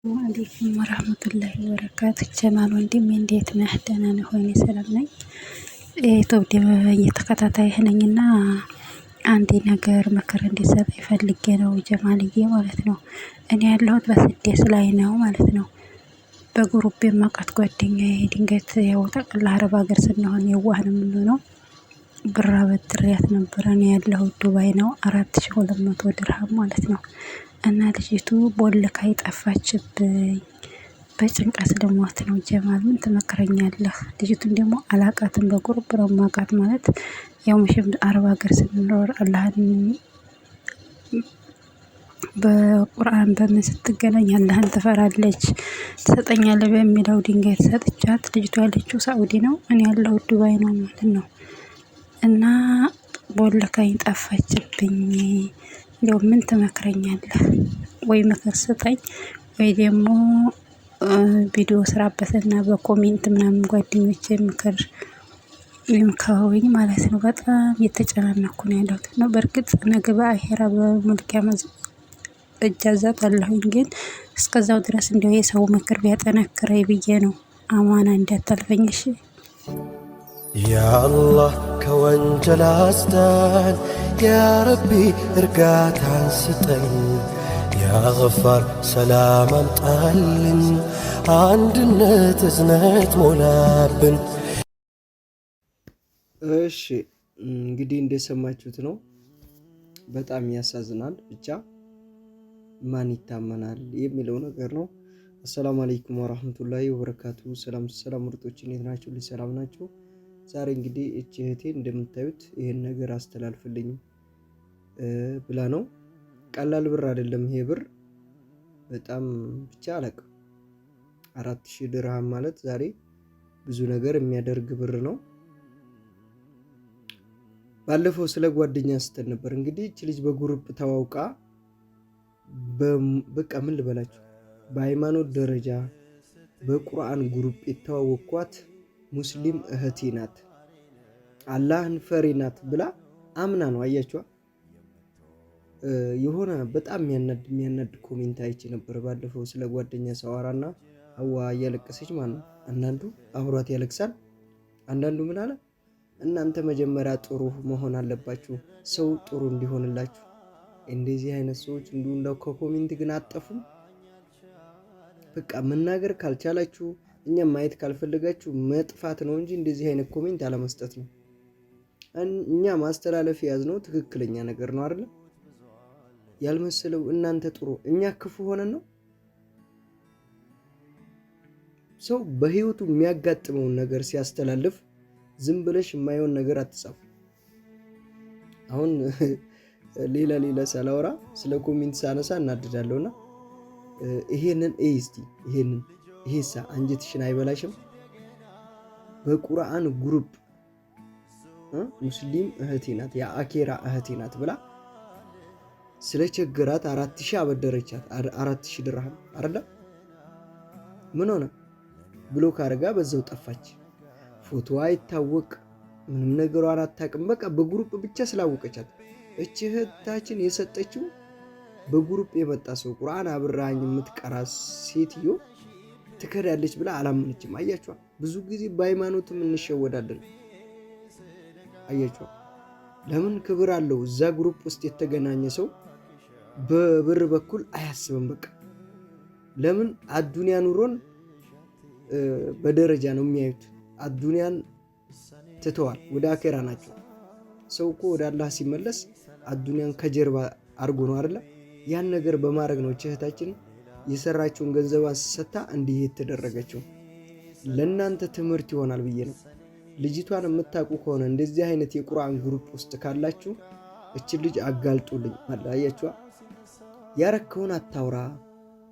ወአለይኩም ወራህመቱላሂ ወበረካቱ። ጀማል ወንድሜ እንዴት ነህ? ደህና ነህ ወይ? ሰላም ነኝ። ኢትዮጵያ እየተከታታይህ ነኝና አንድ ነገር ምክር እንዲሰጥ ፈልጌ ነው ጀማልዬ ማለት ነው። እኔ ያለሁት በስደት ላይ ነው ማለት ነው። በግሩፕ የማውቃት ጓደኛዬ ድንገት ያው ጠቅላ አረብ ሀገር ስንሆን የዋህ ነው የምንሆነው። ብር አበድሬያት ነበረ። እኔ ያለሁት ዱባይ ነው። 4200 ድርሃም ማለት ነው። እና ልጅቱ ቦልካይ ጠፋችብኝ። በጭንቀት ልሞት ነው። ጀማል ምን ትመክረኛለህ? ልጅቱን ደግሞ አላቃትም፣ በቁርብ ነው የማውቃት። ማለት ያው መቼም አረብ ሀገር ስንኖር አላህን በቁርአን በምን ስትገናኝ አላህን ትፈራለች። ትሰጠኛለህ በሚለው ድንጋይ ሰጥቻት፣ ልጅቷ ያለችው ሳኡዲ ነው፣ እኔ ያለሁት ዱባይ ነው ማለት ነው። እና ቦልካኝ ጠፋችብኝ። እንደው ምን ትመክረኛለህ? ወይ ምክር ስጠኝ ወይ ደግሞ ቪዲዮ ስራበትና በኮሜንት ምናምን ጓደኞቼ ምክር ይምከሩኝ ማለት ነው። በጣም እየተጨናነኩ ነው ያለሁት ነው። በእርግጥ ነገ በአሄራ በሙልኪያ እጃዛታለሁኝ፣ ግን እስከዛው ድረስ እንደው የሰው ምክር ቢያጠነክረኝ ብዬ ነው። አማና እንዳታልፈኝ እሺ። ያአላህ ከወንጀል አስዳን፣ ያረቢ እርጋታን ስጠኝ፣ ያገፋር ሰላም አምጣልን፣ አንድነት እዝነት ሞላብን። እሺ እንግዲህ እንደሰማችሁት ነው። በጣም ያሳዝናል። ብቻ ማን ይታመናል የሚለው ነገር ነው። አሰላሙ አለይኩም ወራህመቱላሂ ወበረካቱ። ሰላም ምርጦች፣ እንዴት ናችሁ? ሰላም ናችሁ? ዛሬ እንግዲህ እቺ እህቴ እንደምታዩት ይሄን ነገር አስተላልፍልኝ ብላ ነው። ቀላል ብር አይደለም ይሄ ብር፣ በጣም ብቻ አላውቅም። 4000 ድርሃም ማለት ዛሬ ብዙ ነገር የሚያደርግ ብር ነው። ባለፈው ስለ ጓደኛ ስተን ነበር። እንግዲህ እቺ ልጅ በግሩፕ ተዋውቃ በቃ ምን ልበላችሁ፣ በሃይማኖት ደረጃ በቁርአን ግሩፕ የተዋወቅኳት ሙስሊም እህቴ ናት፣ አላህን ፈሪ ናት ብላ አምና ነው። አያችዋ። የሆነ በጣም የሚያናድ ኮሜንት አይቼ ነበር ባለፈው ስለ ጓደኛ ሰዋራና አዋ እያለቀሰች ማለት ነው። አንዳንዱ አብሯት ያለቅሳል። አንዳንዱ ምን አለ፣ እናንተ መጀመሪያ ጥሩ መሆን አለባችሁ፣ ሰው ጥሩ እንዲሆንላችሁ። እንደዚህ አይነት ሰዎች እንደው ከኮሜንት ግን አጠፉም። በቃ መናገር ካልቻላችሁ፣ እኛም ማየት ካልፈለጋችሁ መጥፋት ነው እንጂ እንደዚህ አይነት ኮሜንት አለመስጠት ነው። እኛ ማስተላለፍ ያዝነው ትክክለኛ ነገር ነው አይደል? ያልመሰለው እናንተ ጥሩ እኛ ክፉ ሆነን ነው። ሰው በህይወቱ የሚያጋጥመውን ነገር ሲያስተላልፍ ዝም ብለሽ የማይሆን ነገር አትጻፉ። አሁን ሌላ ሳላወራ ስለ ኮሜንት ሳነሳ እናድዳለሁና ይሄንን እስቲ ይሄሳ አንጀትሽን አይበላሽም? በቁርአን ግሩፕ ሙስሊም እህቴ ናት፣ የአኬራ እህቴ ናት ብላ ስለቸገራት 4000 አበደረቻት። 4000 ድርሃም አይደለ? ምን ሆነ ብሎክ አድርጋ በዛው ጠፋች። ፎቶዋ አይታወቅ፣ ምንም ነገሯን አታውቅም። በቃ በግሩፕ ብቻ ስላወቀቻት እቺ እህታችን የሰጠችው በግሩፕ የመጣ ሰው ቁርአን አብራኝ የምትቀራ ሴትዮ ትከዳለች ብላ አላመነችም። አያችኋ፣ ብዙ ጊዜ በሃይማኖትም እንሸወዳለን። አያችኋ፣ ለምን ክብር አለው። እዛ ግሩፕ ውስጥ የተገናኘ ሰው በብር በኩል አያስብም። በቃ ለምን አዱንያ ኑሮን በደረጃ ነው የሚያዩት። አዱንያን ትተዋል፣ ወደ አኼራ ናቸው። ሰው እኮ ወደ አላህ ሲመለስ አዱንያን ከጀርባ አርጎ ነው አይደለ? ያን ነገር በማድረግ ነው እህታችን የሰራችውን ገንዘቧን ሰታ እንዲህ የተደረገችው። ለእናንተ ትምህርት ይሆናል ብዬ ነው። ልጅቷን የምታውቁ ከሆነ እንደዚህ አይነት የቁርአን ግሩፕ ውስጥ ካላችሁ እቺ ልጅ አጋልጡልኝ። አያችኋ፣ ያረከውን አታውራ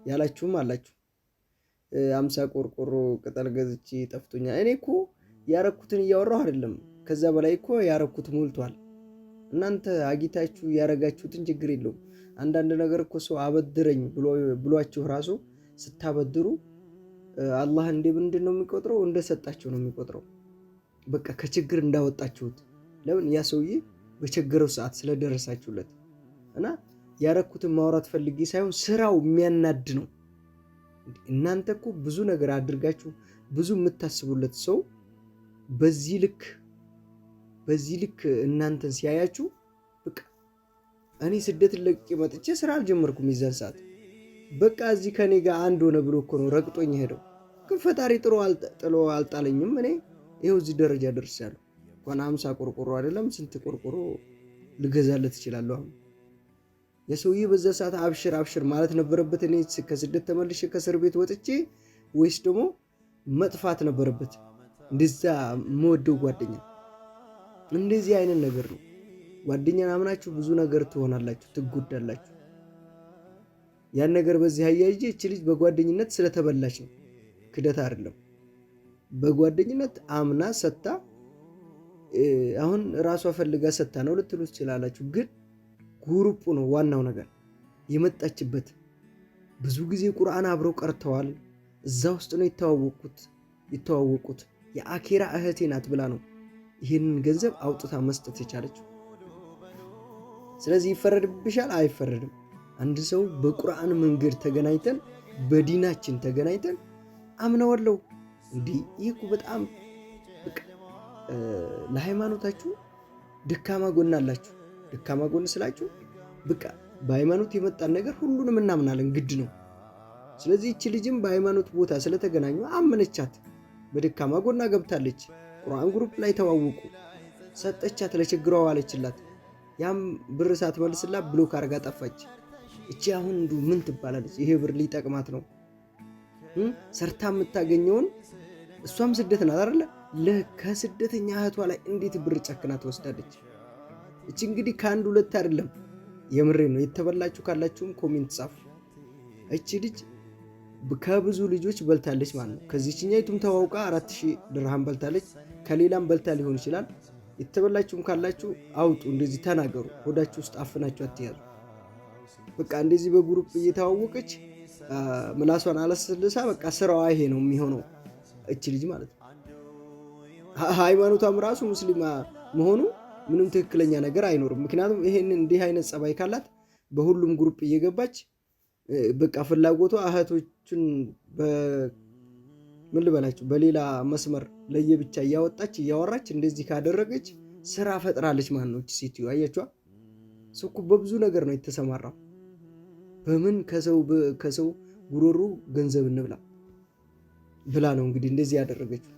ያላችሁም አላችሁ። 50 ቆርቆሮ ቅጠል ገዝቼ ጠፍቶኛል። እኔ እኮ ያረኩትን እያወራሁ አይደለም፣ ከዛ በላይ እኮ ያረኩት ሞልቷል። እናንተ አጊታችሁ ያረጋችሁትን ችግር የለውም። አንዳንድ ነገር እኮ ሰው አበድረኝ ብሏችሁ ራሱ ስታበድሩ አላህ ምንድን ነው የሚቆጥረው? እንደሰጣችሁ ነው የሚቆጥረው። በቃ ከችግር እንዳወጣችሁት። ለምን ያ ሰውዬ በቸገረው ሰዓት ስለደረሳችሁለት። እና ያረኩትን ማውራት ፈልጌ ሳይሆን ስራው የሚያናድ ነው። እናንተ እኮ ብዙ ነገር አድርጋችሁ ብዙ የምታስቡለት ሰው በዚህ ልክ እናንተን ሲያያችሁ በቃ እኔ ስደትን ለቅቄ መጥቼ ስራ አልጀመርኩም። ይዘን ሰዓት በቃ እዚህ ከኔ ጋር አንድ ሆነ ብሎ እኮ ነው ረግጦኝ ሄደው። ግን ፈጣሪ ጥሎ አልጣለኝም። እኔ ይኸው እዚህ ደረጃ ደርሻለሁ። እንኳን 50 ቆርቆሮ አይደለም ስንት ቆርቆሮ ልገዛለት እችላለሁ። አሁን የሰውዬ በዛ ሰዓት አብሽር ማለት ነበረበት። እኔ ከስደት ተመልሼ ከእስር ቤት ወጥቼ ወይስ ደግሞ መጥፋት ነበረበት? እንደዛ የምወደው ጓደኛ እንደዚህ አይነት ነገር ነው። ጓደኛን አምናችሁ ብዙ ነገር ትሆናላችሁ፣ ትጎዳላችሁ። ያን ነገር በዚህ አያይዤ እቺ ልጅ በጓደኝነት ስለተበላች ነው፣ ክደት አይደለም። በጓደኝነት አምና ሰታ አሁን ራሷ ፈልጋ ሰታ ነው ልትሉ ትችላላችሁ። ግን ጉሩፑ ነው ዋናው ነገር የመጣችበት። ብዙ ጊዜ ቁርአን አብረው ቀርተዋል። እዛ ውስጥ ነው የተዋወቁት። የአኬራ እህቴ ናት ብላ ነው ይህንን ገንዘብ አውጥታ መስጠት የቻለችው። ስለዚህ ይፈረድብሻል? አይፈረድም። አንድ ሰው በቁርአን መንገድ ተገናኝተን በዲናችን ተገናኝተን አምነዋለሁ እንዲህ ይህ እኮ በጣም ለሃይማኖታችሁ ደካማ ጎን አላችሁ። ደካማ ጎን ስላችሁ በቃ በሃይማኖት የመጣን ነገር ሁሉንም እናምናለን፣ ግድ ነው። ስለዚህ እቺ ልጅም በሃይማኖት ቦታ ስለተገናኙ አመነቻት። በደካማ ጎና ገብታለች። ቁርአን ግሩፕ ላይ ተዋወቁ፣ ሰጠቻት፣ ለችግሯ ዋለችላት። ያም ብር ሳትመልስላት ብሎክ አርጋ ጠፋች። እቺ አሁን ምን ትባላለች? ይሄ ብር ሊጠቅማት ነው ሰርታ የምታገኘውን። እሷም ስደት ናት አይደለ? ከስደተኛ እህቷ ላይ እንዴት ብር ጨክና ትወስዳለች? እቺ እንግዲህ ከአንድ ሁለት አይደለም፣ የምሬ ነው። የተበላችሁ ካላችሁም ኮሜንት ጻፉ። እቺ ልጅ ከብዙ ልጆች በልታለች ማለት ነው። ከዚህኛይቱም ተዋውቃ 4000 ድርሃም በልታለች። ከሌላም በልታ ሊሆን ይችላል። የተበላችሁም ካላችሁ አውጡ፣ እንደዚህ ተናገሩ። ሆዳችሁ ውስጥ አፍናችሁ አትያዙ። በቃ እንደዚህ በግሩፕ እየተዋወቀች ምላሷን አለስልሳ በቃ ስራዋ ይሄ ነው የሚሆነው። እቺ ልጅ ማለት ነው ሃይማኖቷም ራሱ ሙስሊም መሆኑ ምንም ትክክለኛ ነገር አይኖርም። ምክንያቱም ይሄን እንዲህ አይነት ጸባይ ካላት በሁሉም ግሩፕ እየገባች በቃ ፍላጎቷ እህቶችን ምን ልበላችሁ በሌላ መስመር ለየብቻ እያወጣች እያወራች እንደዚህ ካደረገች ስራ ፈጥራለች ማለት ነው። እቺ ሴትዮ አያችኋ፣ ሰው በብዙ ነገር ነው የተሰማራው። በምን ከሰው ጉሮሮ ገንዘብ እንብላ ብላ ነው እንግዲህ እንደዚህ ያደረገችው።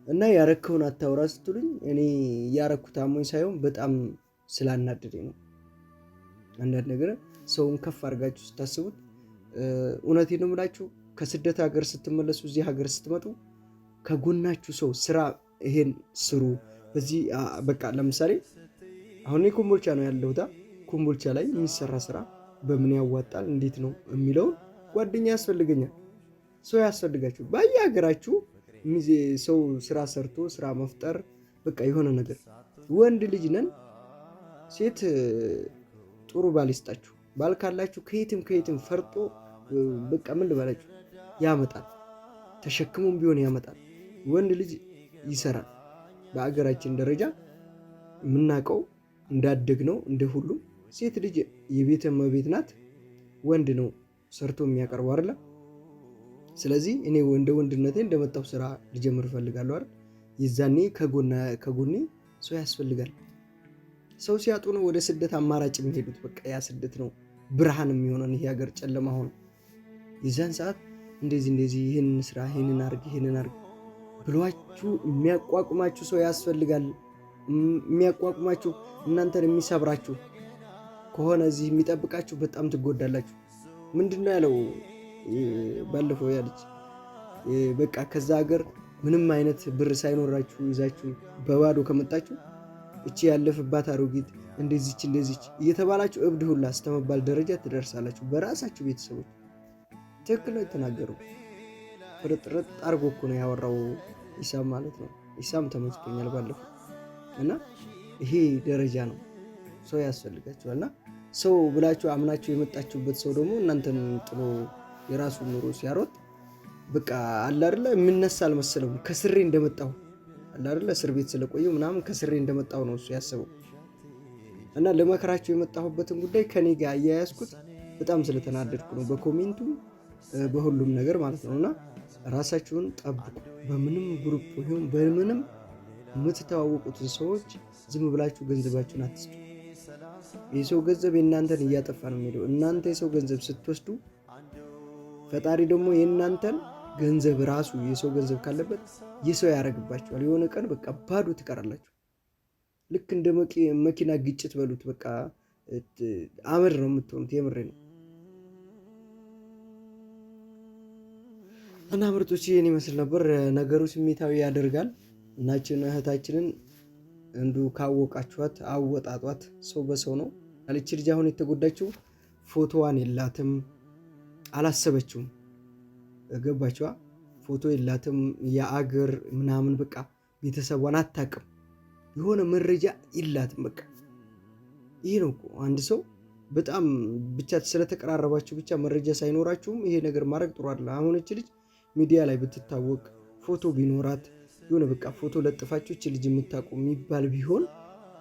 እና ያረከውን አታውራ ስትሉኝ እኔ ያረኩት አሞኝ ሳይሆን በጣም ስላናደደኝ ነው። አንዳንድ ነገር ሰውን ከፍ አድርጋችሁ ስታስቡት እውነቴን ነው የምላችሁ። ከስደት ሀገር ስትመለሱ እዚህ ሀገር ስትመጡ ከጎናችሁ ሰው ስራ ይሄን ስሩ። በዚህ በቃ ለምሳሌ አሁን ኮምቦልቻ ነው ያለሁት። ኮምቦልቻ ላይ የሚሰራ ስራ በምን ያዋጣል እንዴት ነው የሚለውን ጓደኛ ያስፈልገኛል፣ ሰው ያስፈልጋችሁ። በየሀገራችሁ ሰው ስራ ሰርቶ ስራ መፍጠር በቃ የሆነ ነገር። ወንድ ልጅ ነን፣ ሴት ጥሩ ባል ይስጣችሁ። ባል ካላችሁ ከየትም ፈርጦ በቃ ምን ልበላችሁ ያመጣል፣ ተሸክሞም ቢሆን ያመጣል። ወንድ ልጅ ይሰራል። በአገራችን ደረጃ የምናውቀው እንዳደግነው እንደ ሁሉ ሴት ልጅ የቤት እመቤት ናት፣ ወንድ ነው ሰርቶ የሚያቀርበው አይደል? ስለዚህ እኔ እንደ ወንድነቴ እንደመጣው ስራ ልጀምር እፈልጋለሁ አይደል? የዛኔ ከጎኔ ሰው ያስፈልጋል። ሰው ሲያጡ ነው ወደ ስደት አማራጭ የሚሄዱት። በቃ ያ ስደት ነው ብርሃን የሚሆነን። ይሄ ሀገር ጨለማ ሆነ የዛን ሰዓት እንደዚህ ይህንን ስራ ይህንን አርግ ብሏችሁ የሚያቋቁማችሁ ሰው ያስፈልጋል። የሚያቋቁማችሁ እናንተን የሚሰብራችሁ ከሆነ እዚህ የሚጠብቃችሁ በጣም ትጎዳላችሁ። ምንድነው ያለው ባለፈው ያለች በቃ ከዛ ሀገር ምንም አይነት ብር ሳይኖራችሁ ይዛችሁ በባዶ ከመጣችሁ እቺ ያለፈባት አሮጊት እንደዚች እየተባላችሁ እብድ ሁላ ስተመባል ደረጃ ትደርሳላችሁ። በራሳችሁ ቤተሰቦች ትክክል ነው የተናገሩ። ፍርጥርጥ አርጎ እኮ ነው ያወራው ኢሳም ማለት ነው። ኢሳም ተመችቶኛል ባለፈው። እና ይሄ ደረጃ ነው ሰው ያስፈልጋችኋል። እና ሰው ብላችሁ አምናችሁ የመጣችሁበት ሰው ደግሞ እናንተን ጥሎ የራሱን ኑሮ ሲያሮጥ በቃ አለ አይደለ የምነሳ አልመሰለውም። ከስሬ እንደመጣሁ አለ አይደለ እስር ቤት ስለቆየው ምናምን ከስሬ እንደመጣሁ ነው እሱ ያሰበው። እና ለመከራችሁ የመጣሁበትን ጉዳይ ከኔ ጋር አያያዝኩት በጣም ስለተናደድኩ ነው። በኮሜንቱ በሁሉም ነገር ማለት ነውና ራሳችሁን ጠብቁ። በምንም ግሩፕ ይሁን በምንም የምትተዋወቁትን ሰዎች ዝም ብላችሁ ገንዘባችሁን አትስጡ። የሰው ገንዘብ የእናንተን እያጠፋ ነው የሚሄደው። እናንተ የሰው ገንዘብ ስትወስዱ ፈጣሪ ደግሞ የእናንተን ገንዘብ ራሱ የሰው ገንዘብ ካለበት የሰው ያደርግባችኋል። የሆነ ቀን በቃ ባዶ ትቀራላችሁ። ልክ እንደ መኪና ግጭት በሉት በቃ አመድ ነው የምትሆኑት። የምሬ ነው። እና ምርጦች ይህን ይመስል ነበር። ነገሩ ስሜታዊ ያደርጋል። እናችን እህታችንን እንዱ ካወቃችኋት አወጣጧት። ሰው በሰው ነው አለች ልጅ። አሁን የተጎዳችው ፎቶዋን የላትም፣ አላሰበችውም። ገባችዋ? ፎቶ የላትም፣ የአገር ምናምን በቃ ቤተሰቧን አታውቅም፣ የሆነ መረጃ የላትም። በቃ ይህ ነው እኮ አንድ ሰው በጣም ብቻ ስለተቀራረባችሁ ብቻ መረጃ ሳይኖራችሁም ይሄ ነገር ማድረግ ጥሩ አይደለም። አሁን እቺ ልጅ ሚዲያ ላይ ብትታወቅ ፎቶ ቢኖራት የሆነ በቃ ፎቶ ለጥፋችሁ እቺ ልጅ የምታውቁ የሚባል ቢሆን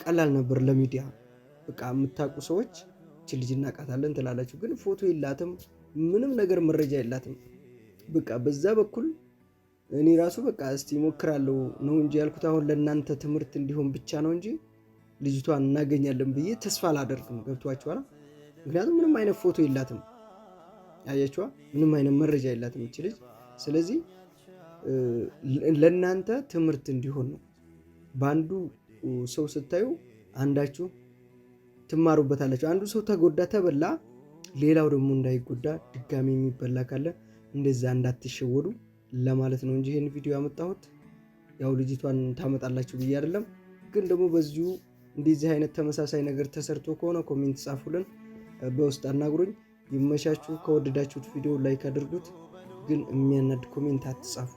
ቀላል ነበር ለሚዲያ። በቃ የምታውቁ ሰዎች እቺ ልጅ እናውቃታለን ትላላችሁ። ግን ፎቶ የላትም፣ ምንም ነገር መረጃ የላትም። በቃ በዛ በኩል እኔ ራሱ በቃ እስቲ ሞክራለሁ ነው እንጂ ያልኩት አሁን ለእናንተ ትምህርት እንዲሆን ብቻ ነው እንጂ ልጅቷን እናገኛለን ብዬ ተስፋ አላደርግም። ገብቷችኋል? ምክንያቱም ምንም አይነት ፎቶ የላትም። አያችኋ? ምንም አይነት መረጃ የላትም እቺ ልጅ። ስለዚህ ለእናንተ ትምህርት እንዲሆን ነው። በአንዱ ሰው ስታዩ አንዳችሁ ትማሩበታላችሁ። አንዱ ሰው ተጎዳ ተበላ፣ ሌላው ደግሞ እንዳይጎዳ ድጋሚ የሚበላ ካለ እንደዛ እንዳትሸወዱ ለማለት ነው እንጂ ይህን ቪዲዮ ያመጣሁት ያው ልጅቷን ታመጣላችሁ ብዬ አይደለም። ግን ደግሞ በዚሁ እንደዚህ አይነት ተመሳሳይ ነገር ተሰርቶ ከሆነ ኮሜንት ጻፉልን፣ በውስጥ አናግሩኝ። ይመሻችሁ። ከወደዳችሁት ቪዲዮ ላይክ አድርጉት። ግን የሚያናድ ኮሜንት አትጻፉ።